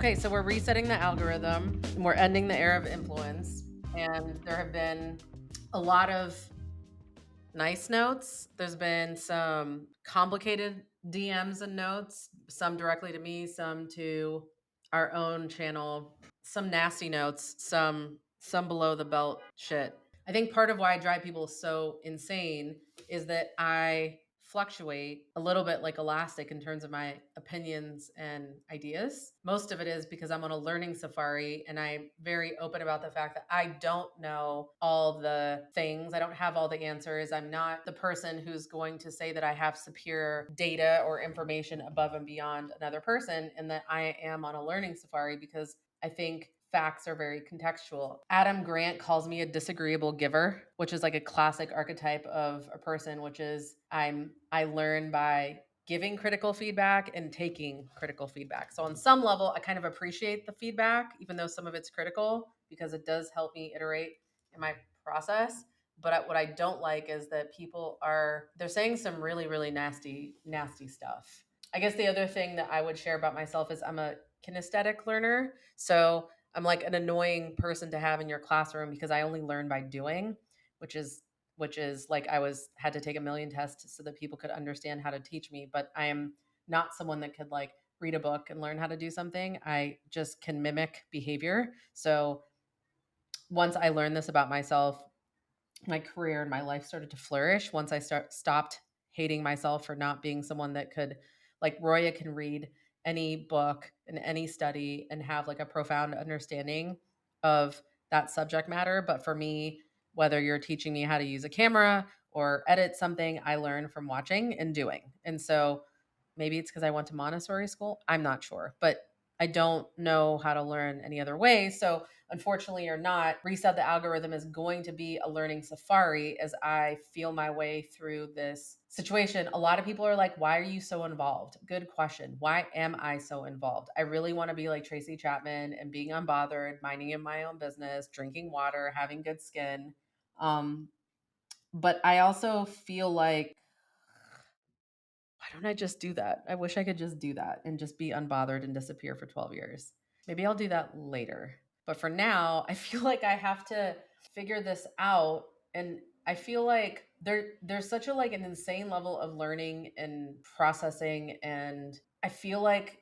Okay, so we're resetting the algorithm, and we're ending the era of influence. And there have been a lot of nice notes. There's been some complicated DMs and notes, some directly to me, some to our own channel, some nasty notes, some below the belt shit. I think part of why I drive people so insane is that I fluctuate a little bit like elastic in terms of my opinions and ideas. Most of it is because I'm on a learning safari and I'm very open about the fact that I don't know all the things. I don't have all the answers. I'm not the person who's going to say that I have superior data or information above and beyond another person, and that I am on a learning safari because I think facts are very contextual. Adam Grant calls me a disagreeable giver, which is like a classic archetype of a person, which is I learn by giving critical feedback and taking critical feedback. So on some level, I kind of appreciate the feedback, even though some of it's critical, because it does help me iterate in my process. But what I don't like is that they're saying some really, really nasty, nasty stuff. I guess the other thing that I would share about myself is I'm a kinesthetic learner. So I'm like an annoying person to have in your classroom because I only learn by doing, which is like had to take a million tests so that people could understand how to teach me. But I am not someone that could like read a book and learn how to do something. I just can mimic behavior. So once I learned this about myself, my career and my life started to flourish once I stopped hating myself for not being someone that could, like, Roya can read any book and any study and have like a profound understanding of that subject matter. But for me, whether you're teaching me how to use a camera or edit something, I learn from watching and doing. And so maybe it's because I went to Montessori school. I'm not sure, but I don't know how to learn any other way. So unfortunately or not, Reset the Algorithm is going to be a learning safari as I feel my way through this situation. A lot of people are like, why are you so involved? Good question. Why am I so involved? I really want to be like Tracy Chapman and being unbothered, minding in my own business, drinking water, having good skin. But I also feel like, why don't I just do that? I wish I could just do that and just be unbothered and disappear for 12 years. Maybe I'll do that later. But for now, I feel like I have to figure this out. And I feel like there's such a like an insane level of learning and processing. And I feel like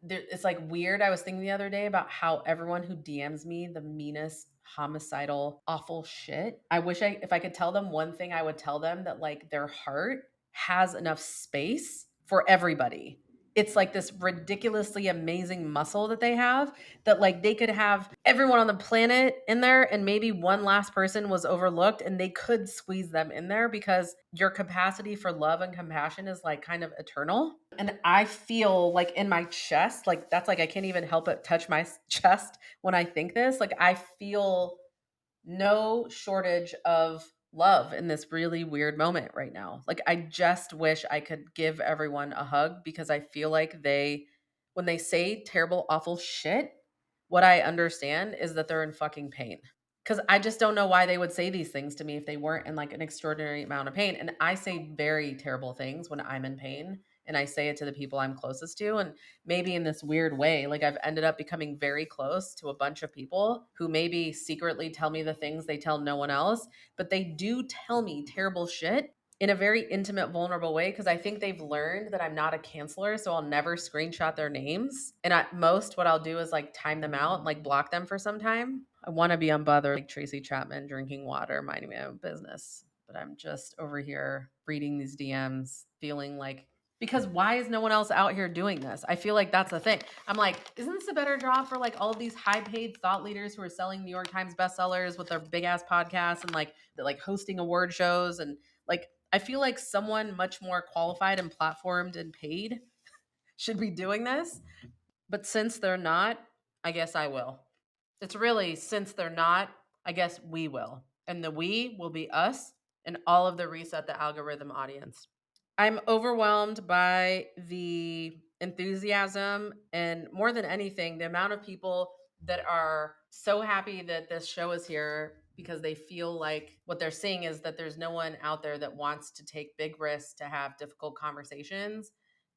it's like weird. I was thinking the other day about how everyone who DMs me the meanest, homicidal, awful shit. I wish if I could tell them one thing, I would tell them that like their heart has enough space for everybody. It's like this ridiculously amazing muscle that they have, that like they could have everyone on the planet in there and maybe one last person was overlooked and they could squeeze them in there because your capacity for love and compassion is like kind of eternal. And I feel like in my chest, like that's like I can't even help but touch my chest when I think this. Like I feel no shortage of love in this really weird moment right now. Like I just wish I could give everyone a hug because I feel like when they say terrible awful shit, what I understand is that they're in fucking pain. Cuz I just don't know why they would say these things to me if they weren't in like an extraordinary amount of pain. And I say very terrible things when I'm in pain and I say it to the people I'm closest to, and maybe in this weird way, like I've ended up becoming very close to a bunch of people who maybe secretly tell me the things they tell no one else, but they do tell me terrible shit in a very intimate, vulnerable way because I think they've learned that I'm not a canceler, so I'll never screenshot their names. And at most, what I'll do is like time them out, like block them for some time. I want to be unbothered, like Tracy Chapman, drinking water, minding my own business. But I'm just over here reading these DMs, feeling like, because why is no one else out here doing this? I feel like that's the thing. I'm like, isn't this a better job for like all of these high paid thought leaders who are selling New York Times bestsellers with their big ass podcasts and like they're like hosting award shows, and like I feel like someone much more qualified and platformed and paid should be doing this. But since they're not, I guess I will. It's really, since they're not, I guess we will. And the we will be us and all of the Reset the Algorithm audience. I'm overwhelmed by the enthusiasm and, more than anything, the amount of people that are so happy that this show is here because they feel like what they're seeing is that there's no one out there that wants to take big risks to have difficult conversations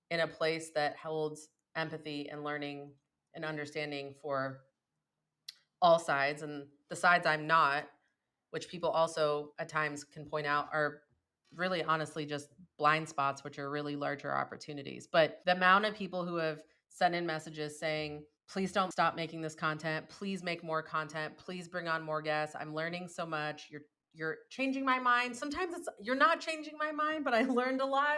in a place that holds empathy and learning and understanding for all sides, and the sides I'm not, which people also at times can point out are really honestly just blind spots, which are really larger opportunities. But the amount of people who have sent in messages saying, please don't stop making this content, please make more content, please bring on more guests, I'm learning so much, you're changing my mind. Sometimes it's you're not changing my mind, but I learned a lot.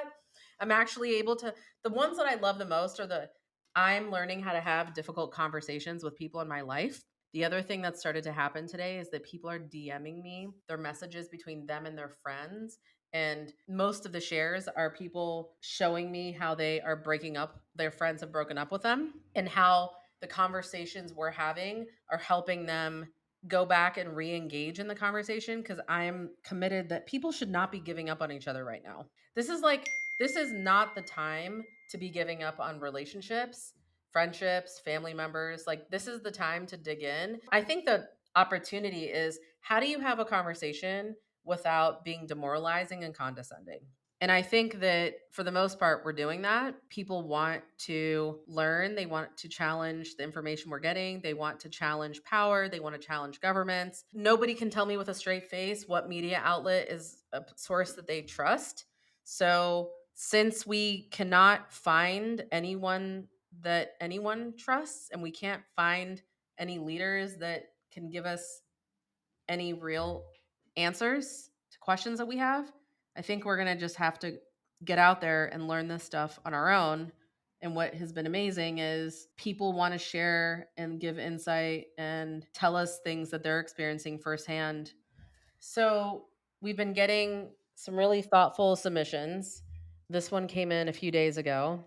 I'm actually able to, the ones that I love the most are the, I'm learning how to have difficult conversations with people in my life. The other thing that started to happen today is that people are DMing me their messages between them and their friends. And most of the shares are people showing me how they are breaking up, their friends have broken up with them, and how the conversations we're having are helping them go back and re-engage in the conversation, because I'm committed that people should not be giving up on each other right now. This is not the time to be giving up on relationships, friendships, family members. Like, this is the time to dig in. I think the opportunity is, how do you have a conversation without being demoralizing and condescending? And I think that for the most part, we're doing that. People want to learn, they want to challenge the information we're getting, they want to challenge power, they want to challenge governments. Nobody can tell me with a straight face what media outlet is a source that they trust. So, since we cannot find anyone that anyone trusts, and we can't find any leaders that can give us any real answers to questions that we have, I think we're going to just have to get out there and learn this stuff on our own. And what has been amazing is people want to share and give insight and tell us things that they're experiencing firsthand. So we've been getting some really thoughtful submissions. This one came in a few days ago.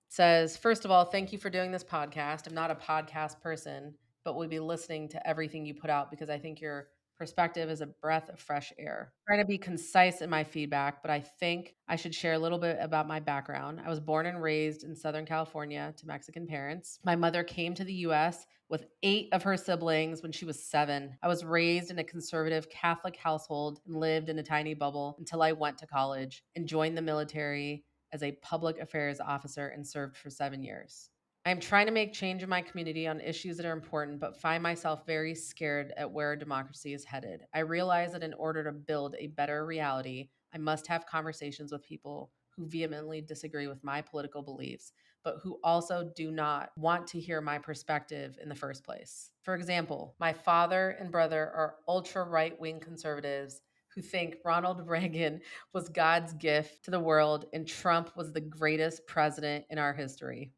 It says, first of all, thank you for doing this podcast. I'm not a podcast person, but will be listening to everything you put out because I think your perspective is a breath of fresh air. I'm trying to be concise in my feedback, but I think I should share a little bit about my background. I was born and raised in Southern California to Mexican parents. My mother came to the US with 8 of her siblings when she was 7. I was raised in a conservative Catholic household and lived in a tiny bubble until I went to college and joined the military as a public affairs officer and served for 7 years. I am trying to make change in my community on issues that are important, but find myself very scared at where democracy is headed. I realize that in order to build a better reality, I must have conversations with people who vehemently disagree with my political beliefs, but who also do not want to hear my perspective in the first place. For example, my father and brother are ultra right wing conservatives who think Ronald Reagan was God's gift to the world and Trump was the greatest president in our history.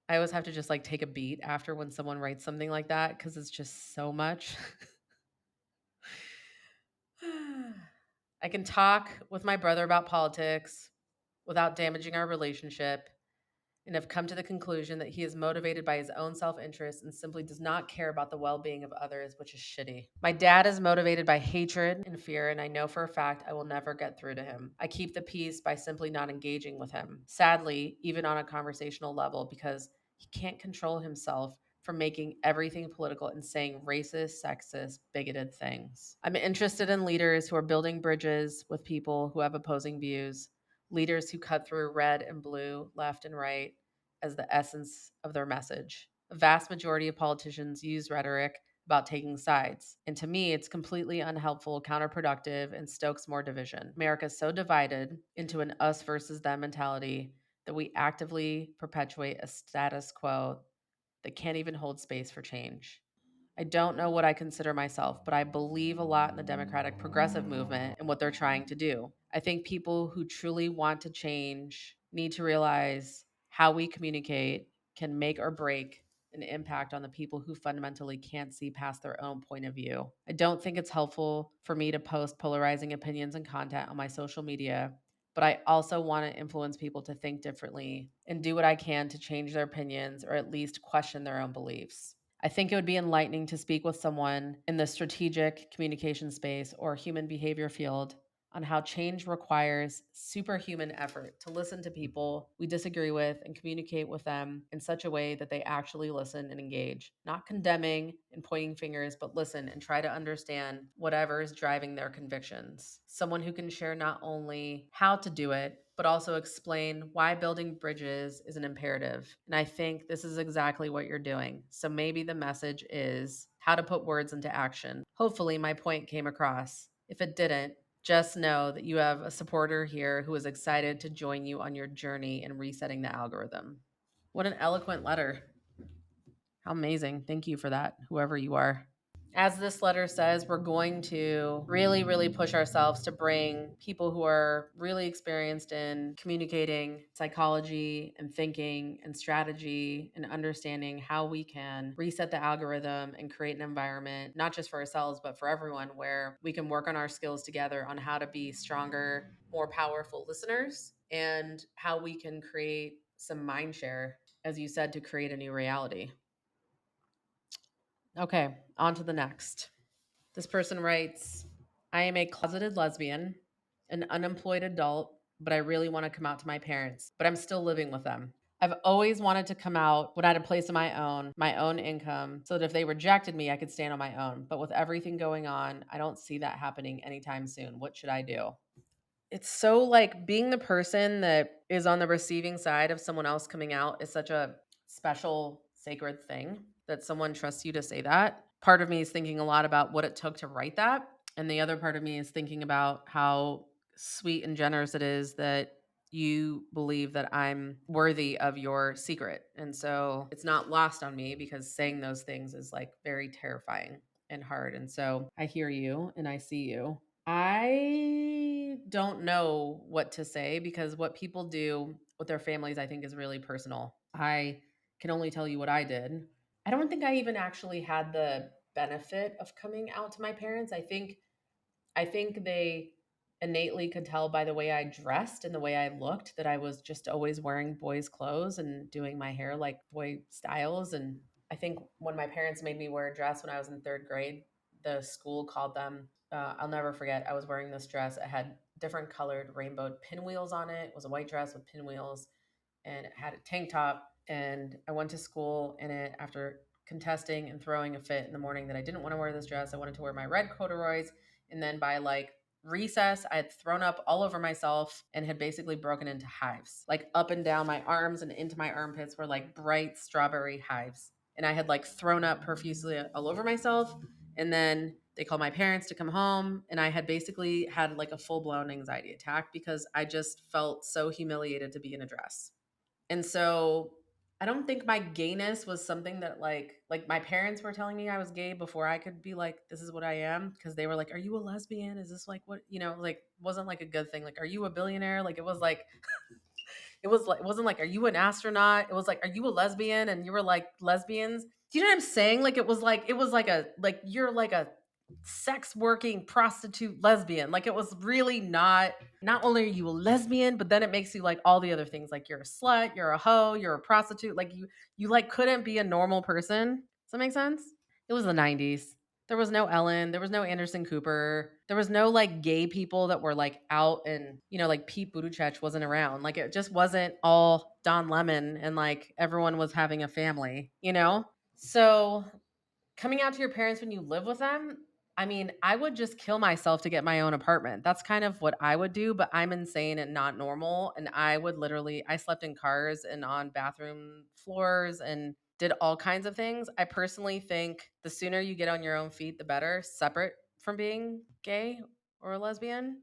I always have to just like take a beat after when someone writes something like that because it's just so much. I can talk with my brother about politics without damaging our relationship, and have come to the conclusion that he is motivated by his own self interest and simply does not care about the well being of others, which is shitty. My dad is motivated by hatred and fear, and I know for a fact I will never get through to him. I keep the peace by simply not engaging with him, sadly, even on a conversational level, because he can't control himself from making everything political and saying racist, sexist, bigoted things. I'm interested in leaders who are building bridges with people who have opposing views, leaders who cut through red and blue, left and right, as the essence of their message. A vast majority of politicians use rhetoric about taking sides. And to me, it's completely unhelpful, counterproductive, and stokes more division. America is so divided into an us versus them mentality that we actively perpetuate a status quo that can't even hold space for change. I don't know what I consider myself, but I believe a lot in the Democratic progressive movement and what they're trying to do. I think people who truly want to change need to realize how we communicate can make or break an impact on the people who fundamentally can't see past their own point of view. I don't think it's helpful for me to post polarizing opinions and content on my social media, but I also want to influence people to think differently and do what I can to change their opinions or at least question their own beliefs. I think it would be enlightening to speak with someone in the strategic communication space or human behavior field on how change requires superhuman effort to listen to people we disagree with and communicate with them in such a way that they actually listen and engage, not condemning and pointing fingers, but listen and try to understand whatever is driving their convictions. Someone who can share not only how to do it, but also explain why building bridges is an imperative. And I think this is exactly what you're doing. So maybe the message is how to put words into action. Hopefully, my point came across. If it didn't, just know that you have a supporter here who is excited to join you on your journey in resetting the algorithm. What an eloquent letter. How amazing. Thank you for that, whoever you are. As this letter says, we're going to really, really push ourselves to bring people who are really experienced in communicating, psychology, and thinking, and strategy, and understanding how we can reset the algorithm and create an environment, not just for ourselves, but for everyone, where we can work on our skills together on how to be stronger, more powerful listeners, and how we can create some mind share, as you said, to create a new reality. Okay, on to the next. This person writes, I am a closeted lesbian, an unemployed adult, but I really want to come out to my parents, but I'm still living with them. I've always wanted to come out when I had a place of my own income, so that if they rejected me, I could stand on my own. But with everything going on, I don't see that happening anytime soon. What should I do? It's so like being the person that is on the receiving side of someone else coming out is such a special, sacred thing that someone trusts you to say that. Part of me is thinking a lot about what it took to write that. And the other part of me is thinking about how sweet and generous it is that you believe that I'm worthy of your secret. And so it's not lost on me because saying those things is like very terrifying and hard. And so I hear you and I see you. I don't know what to say because what people do with their families, I think, is really personal. I can only tell you what I did. I don't think I even actually had the benefit of coming out to my parents. I think they innately could tell by the way I dressed and the way I looked that I was just always wearing boys' clothes and doing my hair like boy styles. And I think when my parents made me wear a dress when I was in third grade, the school called them. I'll never forget. I was wearing this dress. It had different colored rainbow pinwheels on it. It was a white dress with pinwheels, and it had a tank top. And I went to school in it after contesting and throwing a fit in the morning that I didn't want to wear this dress. I wanted to wear my red corduroys. And then by like recess, I had thrown up all over myself and had basically broken into hives. Like up and down my arms and into my armpits were like bright strawberry hives. And I had like thrown up profusely all over myself. And then they called my parents to come home. And I had basically had like a full blown anxiety attack because I just felt so humiliated to be in a dress. And so I don't think my gayness was something that like my parents were telling me I was gay before I could be like, this is what I am, because they were like, are you a lesbian? Is this like what, like wasn't like a good thing. Like, are you a billionaire? Like it was like it wasn't like, are you an astronaut? It was like, are you a lesbian? And you were like lesbians. Do you know what I'm saying? Like it was like a like you're like a sex working prostitute lesbian. Like it was really not only are you a lesbian, but then it makes you like all the other things. Like you're a slut, you're a hoe, you're a prostitute. Like you like couldn't be a normal person. Does that make sense? It was the 90s. There was no Ellen, there was no Anderson Cooper. There was no like gay people that were like out, and like Pete Buttigieg wasn't around. Like it just wasn't all Don Lemon and like everyone was having a family. So coming out to your parents when you live with them, I mean, I would just kill myself to get my own apartment. That's kind of what I would do, but I'm insane and not normal. And I slept in cars and on bathroom floors and did all kinds of things. I personally think the sooner you get on your own feet, the better, separate from being gay or a lesbian.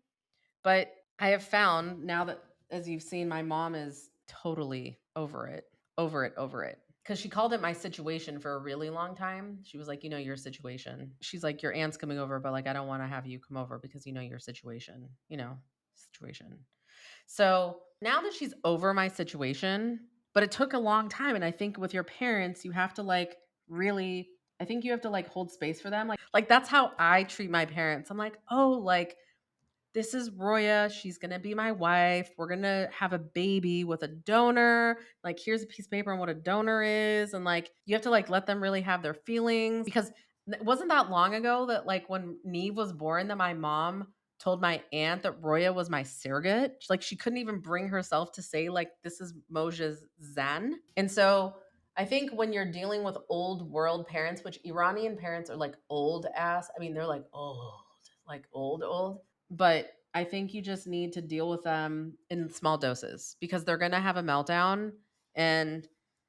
But I have found now that, as you've seen, my mom is totally over it, over it, over it. Because she called it my situation for a really long time. She was like, your situation. She's like, your aunt's coming over, but like, I don't want to have you come over because your situation. So now that she's over my situation, but it took a long time. And I think with your parents, you have to like really, I think you have to like hold space for them. Like that's how I treat my parents. I'm like, oh, like, this is Roya. She's going to be my wife. We're going to have a baby with a donor. Like, here's a piece of paper on what a donor is. And like, you have to like let them really have their feelings, because it wasn't that long ago that like when Neve was born, that my mom told my aunt that Roya was my surrogate. Like, she couldn't even bring herself to say like, this is Moja's Zen. And so I think when you're dealing with old world parents, which Iranian parents are like old ass, I mean, they're like old, like old, old. But I think you just need to deal with them in small doses because they're going to have a meltdown and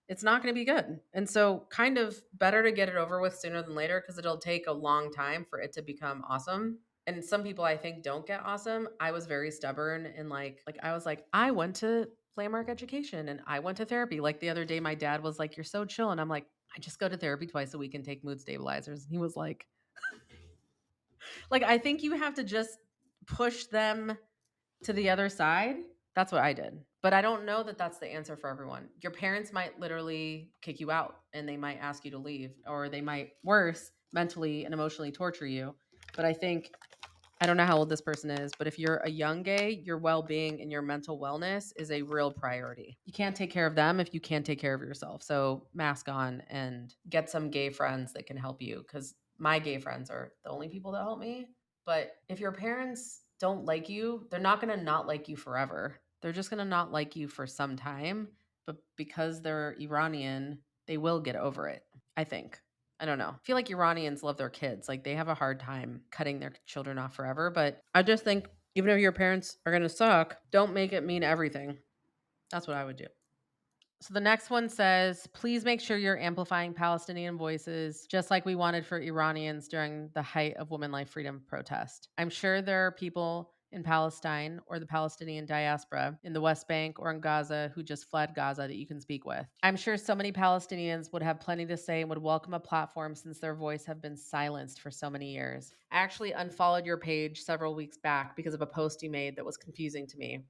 it's not going to be good. And so, kind of better to get it over with sooner than later because it'll take a long time for it to become awesome. And some people I think don't get awesome. I was very stubborn and like I was like, I went to landmark education and I went to therapy. Like the other day, my dad was like, "You're so chill," and I'm like, "I just go to therapy twice a week and take mood stabilizers." And he was like, I think you have to just push them to the other side. That's what I did. But I don't know that that's the answer for everyone. Your parents might literally kick you out and they might ask you to leave, or they might, worse, mentally and emotionally torture you. But I think, I don't know how old this person is, but if you're a young gay, your well being and your mental wellness is a real priority. You can't take care of them if you can't take care of yourself. So mask on and get some gay friends that can help you because my gay friends are the only people that help me. But if your parents don't like you, they're not going to not like you forever. They're just going to not like you for some time. But because they're Iranian, they will get over it, I think. I don't know. I feel like Iranians love their kids. Like they have a hard time cutting their children off forever. But I just think even if your parents are going to suck, don't make it mean everything. That's what I would do. So the next one says, please make sure you're amplifying Palestinian voices, just like we wanted for Iranians during the height of women life freedom protest. I'm sure there are people in Palestine or the Palestinian diaspora in the West Bank or in Gaza who just fled Gaza that you can speak with. I'm sure so many Palestinians would have plenty to say and would welcome a platform since their voice have been silenced for so many years. I actually unfollowed your page several weeks back because of a post you made that was confusing to me.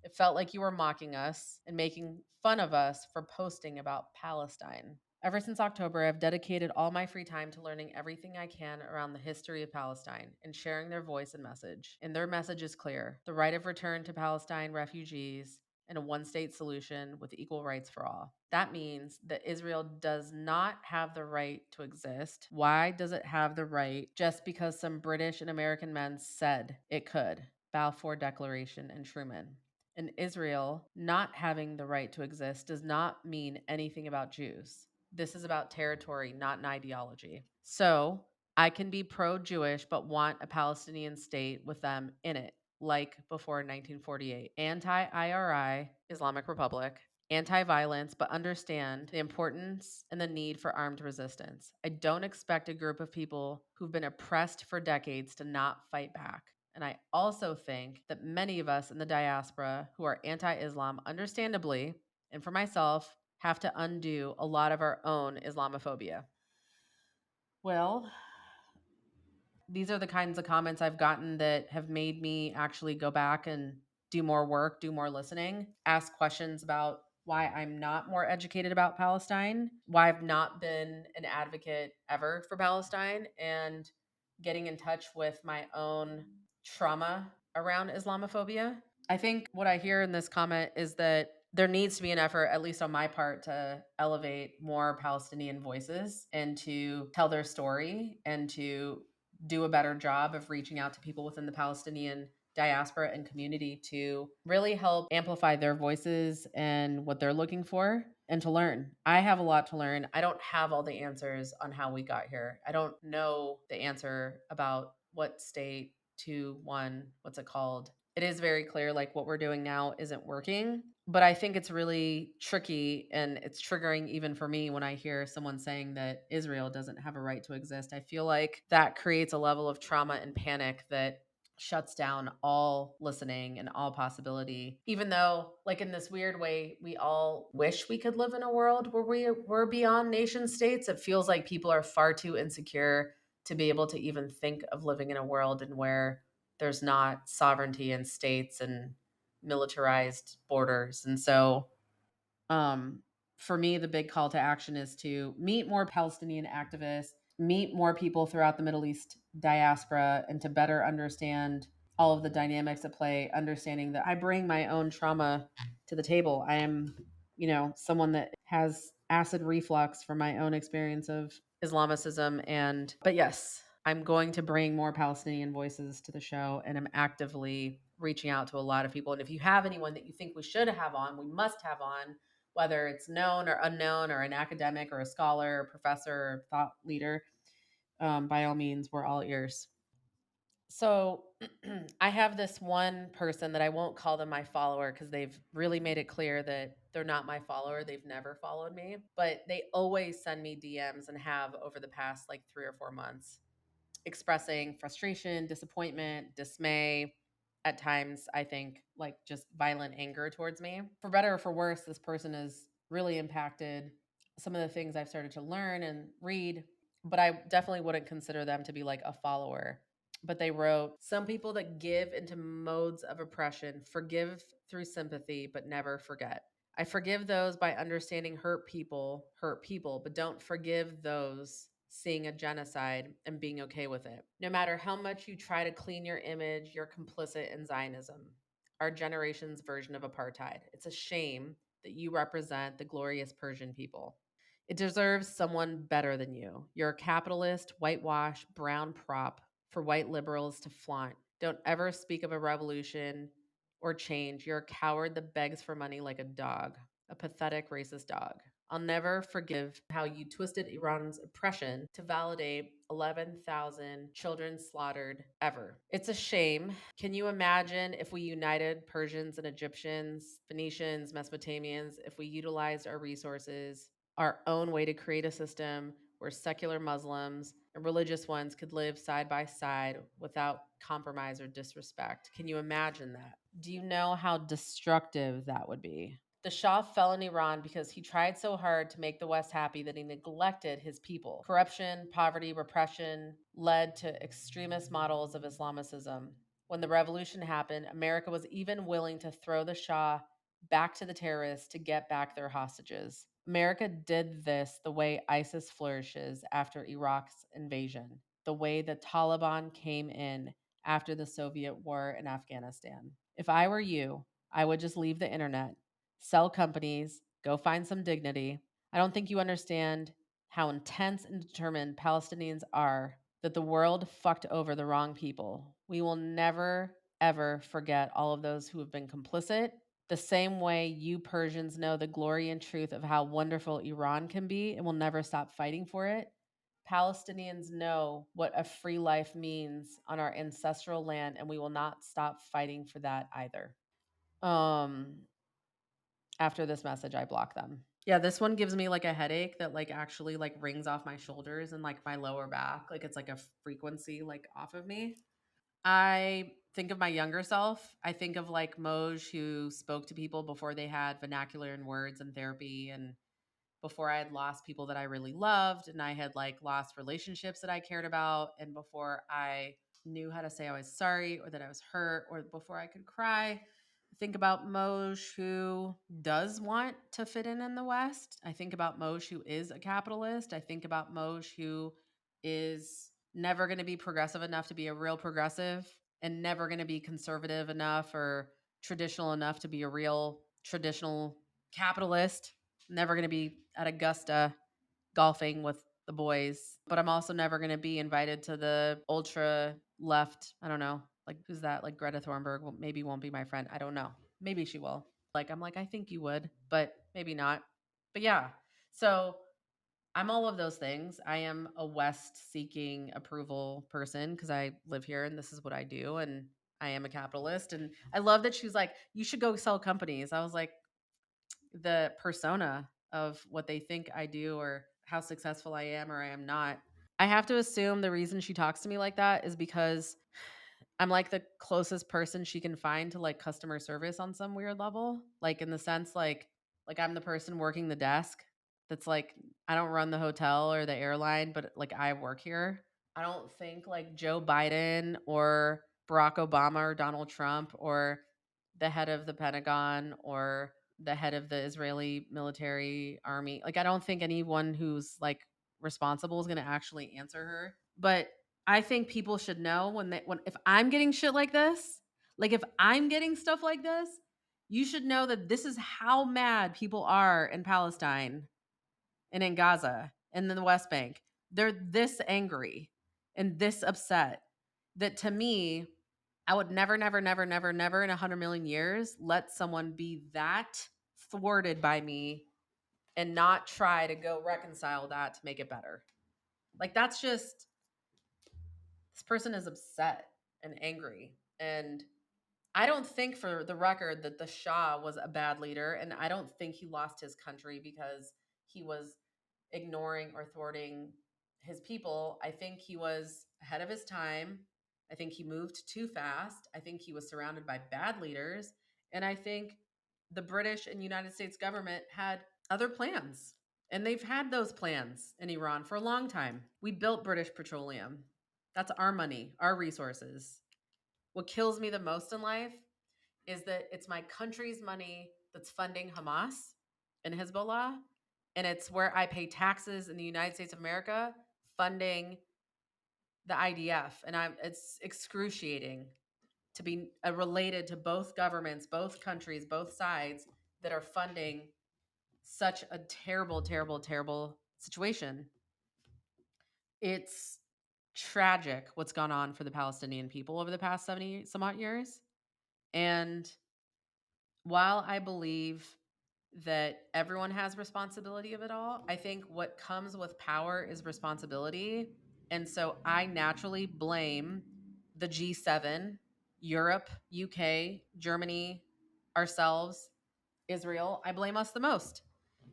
It felt like you were mocking us and making fun of us for posting about Palestine. Ever since October, I've dedicated all my free time to learning everything I can around the history of Palestine and sharing their voice and message. And their message is clear: the right of return to Palestine refugees and a one state solution with equal rights for all. That means that Israel does not have the right to exist. Why does it have the right just because some British and American men said it could? Balfour Declaration and Truman. And Israel not having the right to exist does not mean anything about Jews. This is about territory, not an ideology. So I can be pro Jewish, but want a Palestinian state with them in it, like before 1948. Anti IRI, Islamic Republic, anti violence, but understand the importance and the need for armed resistance. I don't expect a group of people who've been oppressed for decades to not fight back. And I also think that many of us in the diaspora who are anti Islam, understandably, and for myself, have to undo a lot of our own Islamophobia. Well, these are the kinds of comments I've gotten that have made me actually go back and do more work, do more listening, ask questions about why I'm not more educated about Palestine, why I've not been an advocate ever for Palestine, and getting in touch with my own trauma around Islamophobia. I think what I hear in this comment is that there needs to be an effort, at least on my part, to elevate more Palestinian voices and to tell their story and to do a better job of reaching out to people within the Palestinian diaspora and community to really help amplify their voices and what they're looking for and to learn. I have a lot to learn. I don't have all the answers on how we got here. I don't know the answer about what state to one, what's it called? It is very clear like what we're doing now isn't working. But I think it's really tricky and it's triggering even for me when I hear someone saying that Israel doesn't have a right to exist. I feel like that creates a level of trauma and panic that shuts down all listening and all possibility. Even though, like in this weird way, we all wish we could live in a world where we're beyond nation states. It feels like people are far too insecure to be able to even think of living in a world and where there's not sovereignty in states and militarized borders. And so um, for me, the big call to action is to meet more Palestinian activists, meet more people throughout the Middle East diaspora, and to better understand all of the dynamics at play, understanding that I bring my own trauma to the table. I am, someone that has acid reflux from my own experience of Islamicism. But yes, I'm going to bring more Palestinian voices to the show, and I'm actively reaching out to a lot of people. And if you have anyone that you think we should have on, we must have on, whether it's known or unknown or an academic or a scholar or professor or thought leader, by all means, we're all ears. So I have this one person that I won't call them my follower because they've really made it clear that they're not my follower. They've never followed me, but they always send me DMs and have over the past like 3 or 4 months, expressing frustration, disappointment, dismay. At times, I think like just violent anger towards me. For better or for worse, this person has really impacted some of the things I've started to learn and read, but I definitely wouldn't consider them to be like a follower. But they wrote, some people that give into modes of oppression forgive through sympathy, but never forget. I forgive those by understanding hurt people, but don't forgive those seeing a genocide and being okay with it. No matter how much you try to clean your image, you're complicit in Zionism, our generation's version of apartheid. It's a shame that you represent the glorious Persian people. It deserves someone better than you. You're a capitalist, whitewash, brown prop for white liberals to flaunt. Don't ever speak of a revolution or change. You're a coward that begs for money like a dog, a pathetic racist dog. I'll never forgive how you twisted Iran's oppression to validate 11,000 children slaughtered ever. It's a shame. Can you imagine if we united Persians and Egyptians, Phoenicians, Mesopotamians, if we utilized our resources our own way to create a system where secular Muslims and religious ones could live side by side without compromise or disrespect? Can you imagine that? Do you know how destructive that would be? The Shah fell in Iran because he tried so hard to make the West happy that he neglected his people. Corruption, poverty, repression led to extremist models of Islamicism. When the revolution happened, America was even willing to throw the Shah back to the terrorists to get back their hostages. America did this the way ISIS flourishes after Iraq's invasion, the way the Taliban came in after the Soviet war in Afghanistan. If I were you, I would just leave the internet, sell companies, go find some dignity. I don't think you understand how intense and determined Palestinians are, that the world fucked over the wrong people. We will never, ever forget all of those who have been complicit. The same way you Persians know the glory and truth of how wonderful Iran can be and will never stop fighting for it, Palestinians know what a free life means on our ancestral land, and we will not stop fighting for that either. Um, After this message, I block them. Yeah, this one gives me like a headache that like actually like rings off my shoulders and like my lower back. Like it's like a frequency like off of me. I think of my younger self. I think of like Moj, who spoke to people before they had vernacular and words and therapy, and before I had lost people that I really loved, and I had like lost relationships that I cared about, and before I knew how to say I was sorry or that I was hurt, or before I could cry. Think about Moj, who does want to fit in the West. I think about Moj, who is a capitalist. I think about Moj, who is never going to be progressive enough to be a real progressive, and never going to be conservative enough or traditional enough to be a real traditional capitalist. Never going to be at Augusta golfing with the boys, but I'm also never going to be invited to the ultra left. I don't know. Like, who's that? Like, Greta Thunberg maybe won't be my friend. I don't know. Maybe she will. Like, I'm like, I think you would, but maybe not. But yeah. So I'm all of those things. I am a West seeking approval person because I live here and this is what I do. And I am a capitalist. And I love that she's like, you should go sell companies. I was like, the persona of what they think I do or how successful I am or I am not. I have to assume the reason she talks to me like that is because I'm like the closest person she can find to like customer service on some weird level. Like in the sense like I'm the person working the desk that's like I don't run the hotel or the airline, but like I work here. I don't think like Joe Biden or Barack Obama or Donald Trump or the head of the Pentagon or the head of the Israeli military army. Like I don't think anyone who's like responsible is going to actually answer her. But I think people should know when if I'm getting shit like this, like if I'm getting stuff like this, you should know that this is how mad people are in Palestine and in Gaza and in the West Bank. They're this angry and this upset that to me, I would never, never, never, never, never in 100 million years let someone be that thwarted by me and not try to go reconcile that to make it better. Like that's just this person is upset and angry. And I don't think, for the record, that the Shah was a bad leader. And I don't think he lost his country because he was ignoring or thwarting his people. I think he was ahead of his time. I think he moved too fast. I think he was surrounded by bad leaders. And I think the British and United States government had other plans. And they've had those plans in Iran for a long time. We built British Petroleum. That's our money, our resources. What kills me the most in life is that it's my country's money that's funding Hamas and Hezbollah. And it's where I pay taxes in the United States of America funding the IDF. And it's excruciating to be related to both governments, both countries, both sides that are funding such a terrible, terrible, terrible situation. It's tragic what's gone on for the Palestinian people over the past 70 some odd years. And while I believe that everyone has responsibility of it all, I think what comes with power is responsibility. And so I naturally blame the G7, Europe, UK, Germany, ourselves, Israel. I blame us the most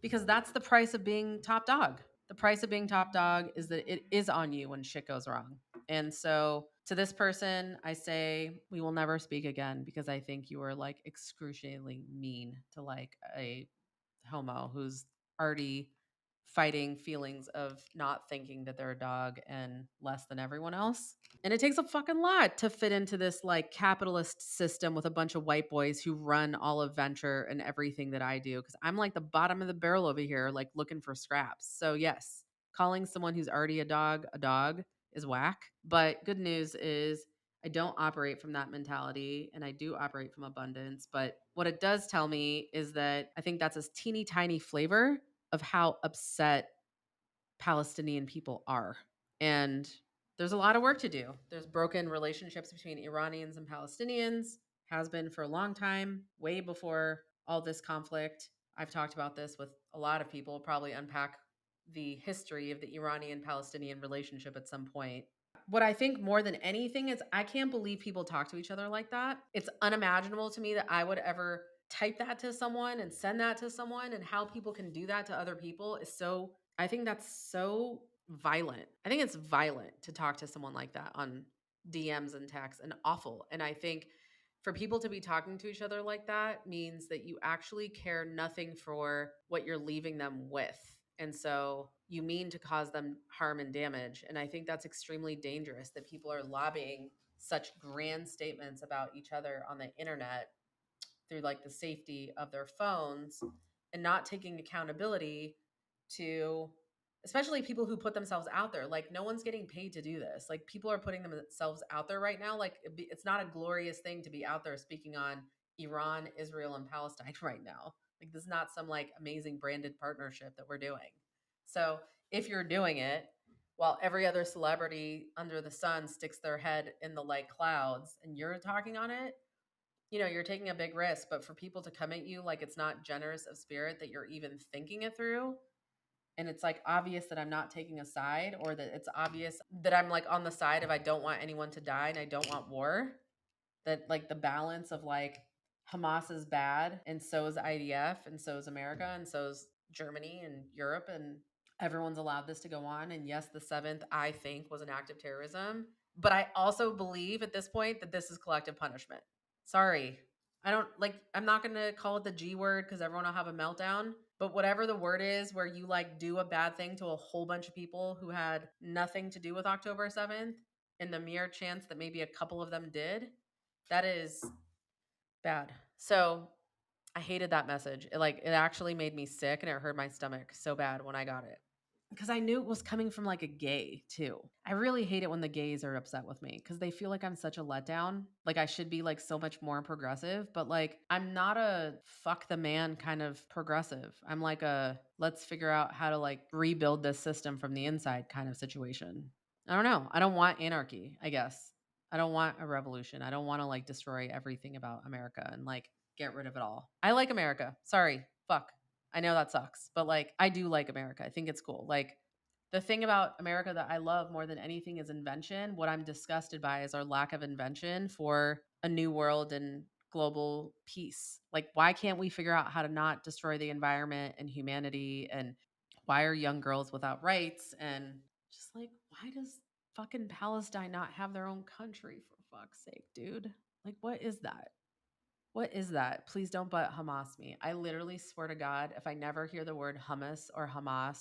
because that's the price of being top dog. The price of being top dog is that it is on you when shit goes wrong. And so to this person, I say, we will never speak again because I think you are like excruciatingly mean to like a homo who's already fighting feelings of not thinking that they're a dog and less than everyone else. And it takes a fucking lot to fit into this like capitalist system with a bunch of white boys who run all of venture and everything that I do. Cause I'm like the bottom of the barrel over here, like looking for scraps. So, yes, calling someone who's already a dog is whack. But good news is I don't operate from that mentality and I do operate from abundance. But what it does tell me is that I think that's a teeny tiny flavor of how upset Palestinian people are. And there's a lot of work to do. There's broken relationships between Iranians and Palestinians, has been for a long time, way before all this conflict. I've talked about this with a lot of people, probably unpack the history of the Iranian Palestinian relationship at some point. What I think more than anything is I can't believe people talk to each other like that. It's unimaginable to me that I would ever type that to someone and send that to someone, and how people can do that to other people is so, I think that's so violent. I think it's violent to talk to someone like that on DMs and texts, and awful. And I think for people to be talking to each other like that means that you actually care nothing for what you're leaving them with. And so you mean to cause them harm and damage. And I think that's extremely dangerous that people are lobbying such grand statements about each other on the internet through like the safety of their phones and not taking accountability to, especially people who put themselves out there. Like, no one's getting paid to do this. Like, people are putting themselves out there right now. Like, it's not a glorious thing to be out there speaking on Iran, Israel, and Palestine right now. Like, this is not some like amazing branded partnership that we're doing. So if you're doing it while every other celebrity under the sun sticks their head in the like clouds and you're talking on it, you're taking a big risk. But for people to come at you like it's not generous of spirit that you're even thinking it through, and it's like obvious that I'm not taking a side, or that it's obvious that I'm like on the side of I don't want anyone to die and I don't want war, that like the balance of like Hamas is bad and so is IDF and so is America and so is Germany and Europe, and everyone's allowed this to go on. And yes, the 7th, I think, was an act of terrorism, but I also believe at this point that this is collective punishment. Sorry. I'm not going to call it the G word because everyone will have a meltdown, but whatever the word is where you like do a bad thing to a whole bunch of people who had nothing to do with October 7th, in the mere chance that maybe a couple of them did, that is bad. So I hated that message. It actually made me sick and it hurt my stomach so bad when I got it. Because I knew it was coming from like a gay too. I really hate it when the gays are upset with me because they feel like I'm such a letdown. Like I should be like so much more progressive, but like I'm not a fuck the man kind of progressive. I'm like a let's figure out how to like rebuild this system from the inside kind of situation. I don't know. I don't want anarchy, I guess. I don't want a revolution. I don't want to like destroy everything about America and like get rid of it all. I like America. Sorry. Fuck. I know that sucks, but like I do like America. I think it's cool. Like The thing about America that I love more than anything is invention. What I'm disgusted by is our lack of invention for a new world and global peace. Like, why can't we figure out how to not destroy the environment and humanity? And why are young girls without rights? And just like, why does fucking Palestine not have their own country, for fuck's sake, dude? Like, what is that? What is that? Please don't butt Hamas me. I literally swear to God, if I never hear the word hummus or Hamas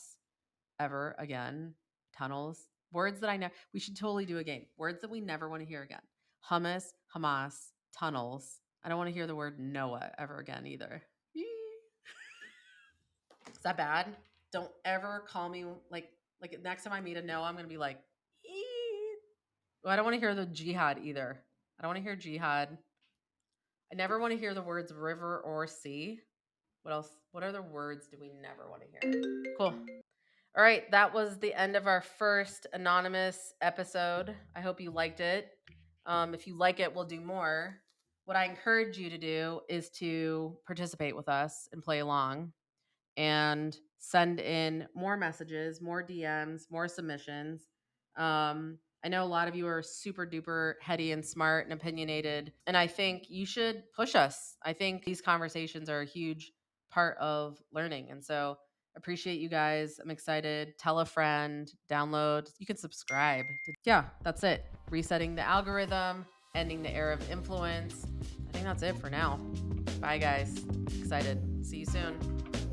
ever again, tunnels, words that I know, we should totally do a game. Words that we never want to hear again. Hummus, Hamas, tunnels. I don't want to hear the word Noah ever again either. Is that bad? Don't ever call me like next time I meet a Noah, I'm gonna be like, well, I don't want to hear the jihad either. I don't want to hear jihad. I never want to hear the words river or sea. What else? What other words do we never want to hear? Cool. All right, that was the end of our first anonymous episode. I hope you liked it. If you like it, we'll do more. What I encourage you to do is to participate with us and play along and send in more messages, more DMs, more submissions. I know a lot of you are super duper heady and smart and opinionated, and I think you should push us. I think these conversations are a huge part of learning. And so appreciate you guys. I'm excited. Tell a friend, download. You can subscribe. Yeah, that's it. Resetting the algorithm, ending the era of influence. I think that's it for now. Bye, guys. Excited. See you soon.